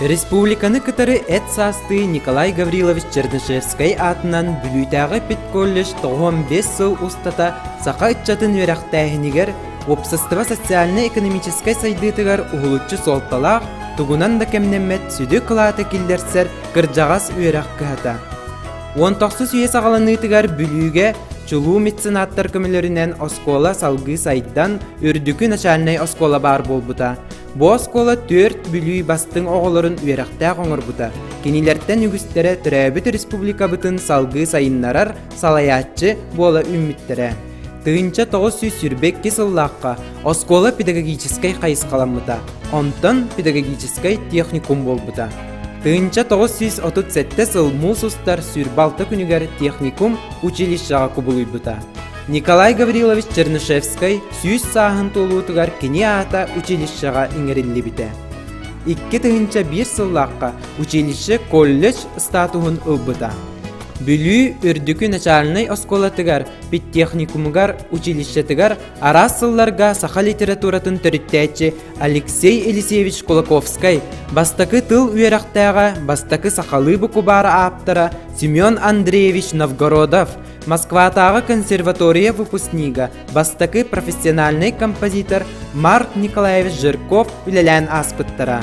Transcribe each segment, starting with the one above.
Республиканы кытары эт састы Николай Гаврилович Чернышевский атынан бүлүйтағы пит коллеж 95 сыл устата сақа ытчатын верақтайынигер общество социально-экономической сайдытыгар уғылытчы солталақ тугунан да кемнеммет сүді қылаты келдерсер кыржағас үйерақ кыхата. 19 сүйе сағаланытыгар бүлүүге чулуу меценаттар көмөлөрүнөн оскола салгы сайдан үрдүкү начальный оскола бар болбута. Бу оскола 4 бүлүү бастың оголорун үйеракта коңорбута. Кинилерден үгүстере Төрөбүт республика бытын салгы сайыннарар салаятчы бола үмүттере. Тыынча 900 сүрбекки сыллакка оскола педагогической кайыскаламыта. Онтон педагогической техникум болбута. Тыынча 937 сыл мусустар сүрбалты күнүгер техникум училищага кубулуйбута. Николай Гаврилович Чернышевский сүйіс сағын толуытыгар кені ата училищага иңерилли бите. 2 тыынча 1 сыллаққа училище колледж статуын ылбыта. Бүлүү үрдүкү начальный осколатыгар педтехникумугар училищетыгар арас сылларга саха литературатын төрүттәчи Алексей Елисеевич Кулаковский, бастакы тыл үйерақтаға бастакы сахалы букубара аптара Семен Андреевич Новгородов, Москватағы консерватория выпускнига, бастакы профессиональный композитор Марк Николаевич Жирков үлелән аспыттара.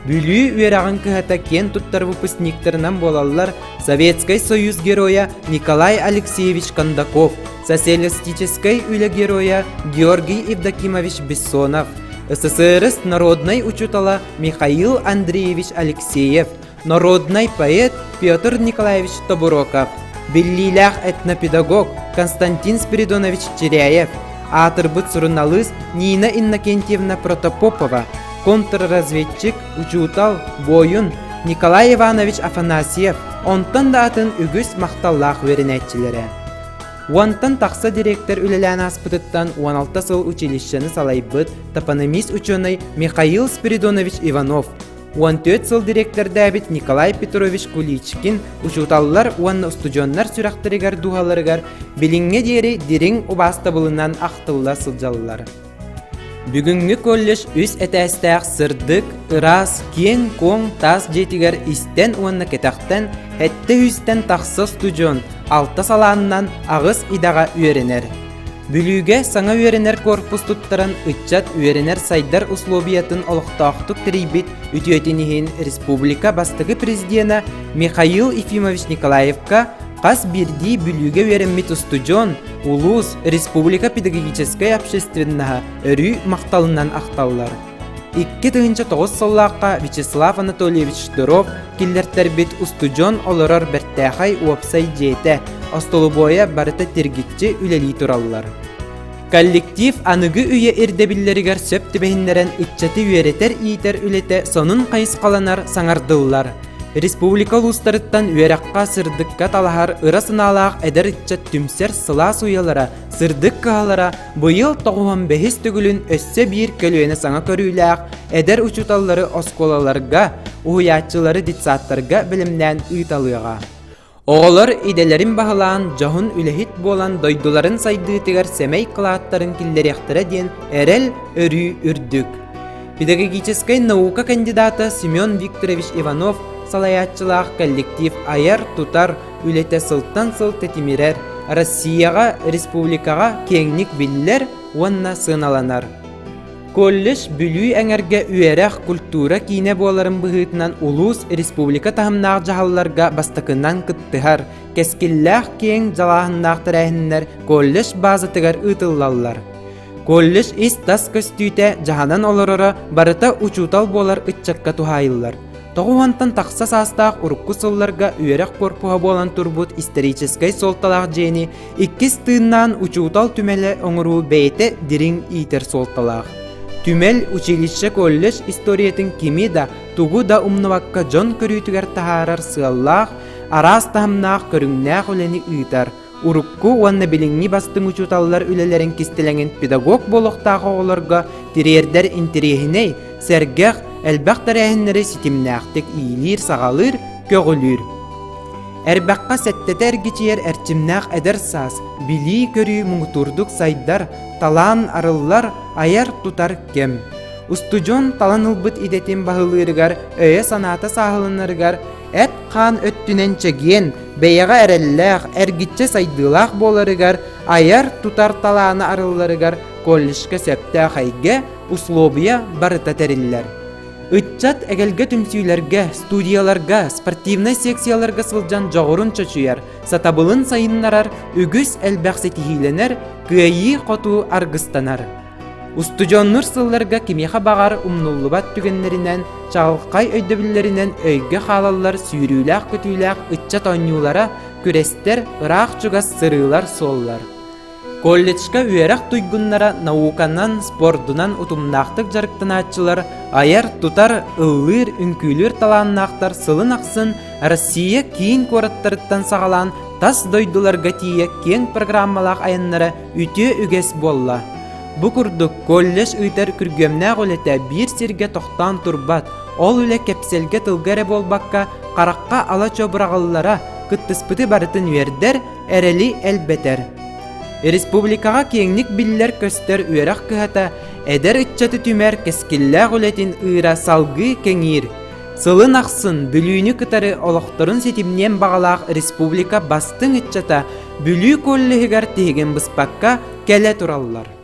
Бүлүү үйерағын кыхата кен туттар выпускниктерінен болалар Советский Союз героя Николай Алексеевич Кондаков, социалистической үле героя Георгий Евдокимович Бессонов, СССР народной учутала Михаил Андреевич Алексеев, народный поэт Петр Николаевич Тобуроков, Беллилях этнопедагог Константин Спиридонович Черяев, Атырбыт сурналыс Нина Иннокентьевна Протопопова, контрразведчик учутал Боюн Николай Иванович Афанасьев, онтан да атын үгіс мақталлах веренетчилері. Уантан тақса директор үлелән аспытыттан 16 сыл училищені салайбыт топономист ученый Михаил Спиридонович Иванов, 14 сыл директор дәбит Николай Петрович Куличкин, учуталлар уанны студионнар сүрақтырыгар духаларыгар билинге дери дирин убаста булынан ақтылла сылжалылар. Бүгүнгү колледж үс этәстәк сырдык, ырас, кен, коң, тас жетигер истен уанна кетақтан, хетте үстен тақсы студион, алта саланынан ағыз идага үйеренер. Бүлүүге саңа үйеренер корпус туттаран ытчат үйеренер сайдар условиятын олықтақтық трибит үтіетінігін республика бастығы президиена Михаил Ефимович Николаевка қас бірді бүлүүге үйеренмет студион Улус Республика педагогическая общественнаға өрі мақталынан ақталылар. 2009 сыллаққа Вячеслав Анатольевич Дуров келдерттер бет студион оларар бәрттәқай уапсай жете, остолу боя барыта тергетчі үлелей туралылар. Коллектив аныгы үйе ердебіллерігер сөп тібейінлерін итчаты үйеретер иетер үлете сонын қайысқаланар саңардылылар. Республика лустарыттан үйераққа сырдыққа талахар ырасыналақ әдір итчат түмсер сыла суялара, сырдық қағалара бұйыл 95 түгілін өссе бір көлуені саңа көріләқ әдір учуталары осколаларға, уятчылары дитсаттарға білімнен ұйталыға. Оғылар иделерін бағылан жағын үлехит болан дойдуларын сайдыытығар сәмей қылаттарын кілдеректірі ден әрел өрі үрдік. Педагогической наука кандидаты Семен Викторович Иванов салаятчылақ коллектив аяр тутар үлете сылттан сыл тетимирер, Россияға, республикаға кеңнік білілер онна сыналанар. Колледж бүлүй әңерге үйерәқ культура кейіне боларын бұғытынан улус республика тахымнақ жағалларға бастықынан кыттығар, кескілләқ кең жалағыннақ тәрәхінлер колледж базытығар ұтыллалар. Колледж ис тас көстүйте жағанан оларыра барыта учутал болар үтчакка тухайылар. Тоғуантан тақса састақ ұрыққы сылларға үйерек корпуға болан турбут историческай солталақ жені 2 тыыннан учутал түмелі оңыру бәйті дирин итер солталақ. Түмел училище колледж историятын кеми да тугу да умнывакка жон көрүйтігер тахарар сыллақ, арас тахымнақ көріңнәқ өлені үйтар. Урукку уанна билиңни бастың учуталлар үлелерін кистеленген педагог болохтағы оларға тирердер интерехіней сәргәқ әлбәқ тәрәхінлері сетімнәқтік ийлер сағалыр, көгілір. Әрбәққа сәттетер гечер әрчімнәқ әдір сас, били көрі мұңтурдық сайдар, талан арылар аяр тутар кем. Устужон талан ылбыт идетин бағылырыгар, өйе саната сағылынырыгар, әт қан өттінен чеген, бәйеға әрелләқ, әргітче сайдылақ боларыгар, аяр тутар таланы арыларыгар, коллешке сөпті қайге, условия барыта тәріллер. Үтчат әгелге түмсүйлерге, студияларга, спортивный секцияларга сылжан жоғырын чөчүйер, сатабылын сайыннарар, үгіс әлбәқсі тихиленер, күйейі қоту аргыстанар. Устужоннур сылларга кимеха бағар умнуллубат түгеннеринен, чағылқай өйдөбіллеринен өйге қалалар сүйрүләқ көтүләқ үтчат ойнюлара, күрестер, ырақ чугас сырылар соллар. Колледжка үйерак туйгуннара науканан, спордунан утумнақтық жарықтыначылар, аяр тутар ыллыр, үнкүлір таланнақтар сылын ақсын, Россия кейін кораттарыттан сағалан тас дойдуларга тие кен программалақ айыннара үте үгес болла. Бу курдук колледж ыйтар күргөмнәк олете бир сирге тоқтан турбат, ол үле кепселге тылгаре болбакка, қараққа ала чобырағыллара, кыттыспыты барытын үйердер, әрели әлбетер. Республикаға кеңник биллер көстер үйерақ кыхата, әдер үтчаты түмер кескілләқ олетін ыйра салғы кеңир. Сылын ақсын бүлүйіні кытары олықтырын сетімнен бағалақ республика бастың үтчата бүлүй коллығығар теген бұспаққа кәлі тураллар.